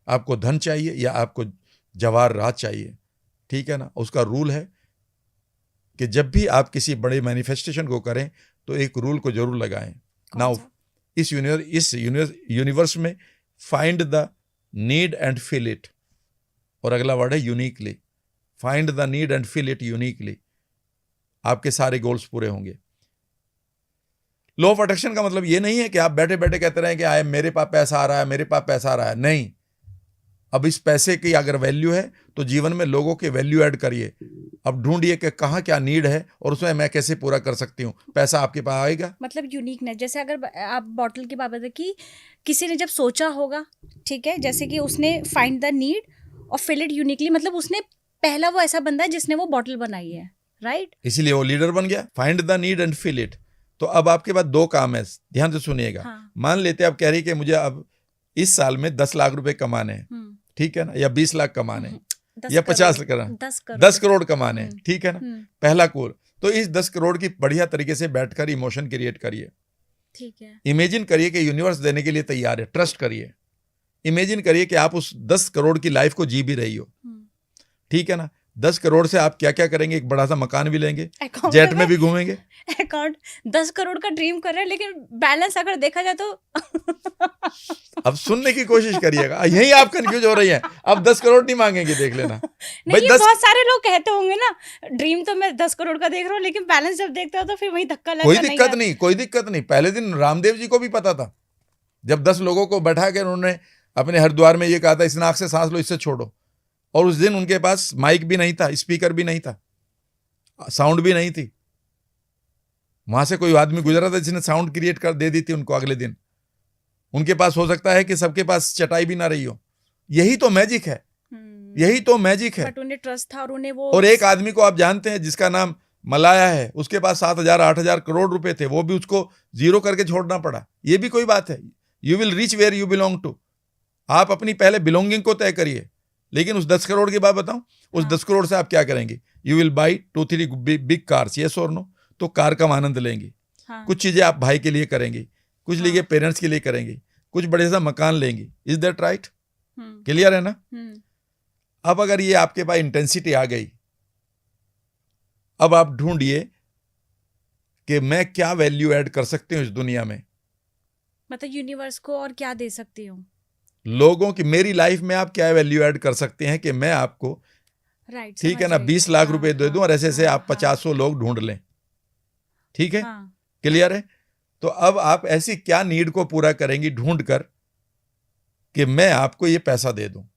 आपको धन चाहिए या आपको जवाहरात चाहिए, ठीक है ना। उसका रूल है कि जब भी आप किसी बड़े मैनिफेस्टेशन को करें तो एक रूल को जरूर लगाएं। नाउ इस यूनिवर्स में find the need and fill it, और अगला वर्ड है uniquely. Find the need and fill it uniquely, आपके सारे गोल्स पूरे होंगे। लॉ ऑफ अट्रैक्शन का मतलब ये नहीं है कि आप बैठे बैठे कहते रहें कि आए मेरे पास पैसा आ रहा है, मेरे पास पैसा आ रहा है। नहीं, अब इस पैसे की अगर वैल्यू है तो जीवन में लोगों के वैल्यू ऐड करिए। अब ढूंढिए कि कहाँ क्या नीड है और उसमें मैं कैसे पूरा कर सकती हूँ, पैसा आपके पास आएगा। मतलब यूनिकनेस, जैसे अगर आप बॉटल की बात है कि किसी ने जब सोचा होगा, ठीक है, जैसे कि उसने फाइंड द नीड और फिल इट यूनिकली, मतलब उसने पहला वो ऐसा बंदा है जिसने वो बॉटल बनाई है, राइट? इसीलिए वो लीडर बन गया। Find the need and fill it. तो अब आपके पास दो काम है, ध्यान से सुनिएगा। हाँ। मान लेते आप कह रही कि मुझे अब इस साल में 10 लाख रुपए कमाने हैं, ठीक है ना, या 20 लाख कमाने हैं, या 50 10 करोड़ कमाने हैं, ठीक है ना। पहला कोर, तो इस 10 करोड़ की बढ़िया तरीके से बैठकर इमोशन क्रिएट करिए, ठीक है। इमेजिन करिए कि यूनिवर्स देने के लिए तैयार है, ट्रस्ट करिए। इमेजिन करिए कि आप उस 10 करोड़ की लाइफ को जी भी रही हो, ठीक है ना। 10 करोड़ से आप क्या क्या करेंगे? एक बड़ा सा मकान भी लेंगे, जेट में भी घूमेंगे। अकाउंट 10 करोड़ का ड्रीम कर रहे हैं, लेकिन बैलेंस अगर देखा जाए तो अब सुनने की कोशिश करिएगा, यही आप कंफ्यूज हो रही हैं। अब 10 करोड़ नहीं मांगेंगे, देख लेना। नहीं, ये बहुत सारे लोग कहते होंगे ना, ड्रीम तो मैं 10 करोड़ का देख रहा हूँ, लेकिन बैलेंस जब देखते हो तो फिर वही धक्का लगता है। कोई दिक्कत नहीं। पहले दिन रामदेव जी को भी पता था, जब 10 लोगों को बैठा के उन्होंने अपने हरिद्वार में ये कहा था, इस नाक से सांस लो, इससे छोड़ो। और उस दिन उनके पास माइक भी नहीं था, स्पीकर भी नहीं था, साउंड भी नहीं थी। वहां से कोई आदमी गुजरा था जिसने साउंड क्रिएट कर दे दी थी उनको अगले दिन। उनके पास हो सकता है कि सबके पास चटाई भी ना रही हो। यही तो मैजिक है, यही तो मैजिक है। बट उन्हें ट्रस्ट था और उन्हें वो। और एक आदमी को आप जानते हैं जिसका नाम मलाया है, उसके पास 7,000 8,000 करोड़ रुपए थे, वो भी उसको जीरो करके छोड़ना पड़ा। ये भी कोई बात है। You will reach where you belong to. आप अपनी पहले बिलोंगिंग को तय करिए। लेकिन उस 10 करोड़ की बात बताऊं, उस 10 करोड़ से आप क्या करेंगे? You will by 2-3 big cars, yes और नो। तो कार का आनंद लेंगे। कुछ चीजें आप भाई के लिए करेंगे, कुछ लिए पेरेंट्स के लिए करेंगे, कुछ बड़े सा मकान लेंगे। Is that right? क्लियर है ना? अब अगर ये आपके पास इंटेंसिटी आ गई, अब आप ढूंढिए कि मैं क्या वैल्यू ऐड कर सकती हूँ इस दुनिया में। मतलब यूनिवर्स को और क्या दे सकती हूँ, लोगों की, मेरी लाइफ में आप क्या वैल्यू ऐड कर सकते हैं कि मैं आपको, ठीक है ना, 20 लाख रुपए दे दूं और ऐसे ऐसे आप 50 लोग ढूंढ लें, ठीक है? क्लियर है? तो अब आप ऐसी क्या नीड को पूरा करेंगी ढूंढकर कि मैं आपको ये पैसा दे दूं।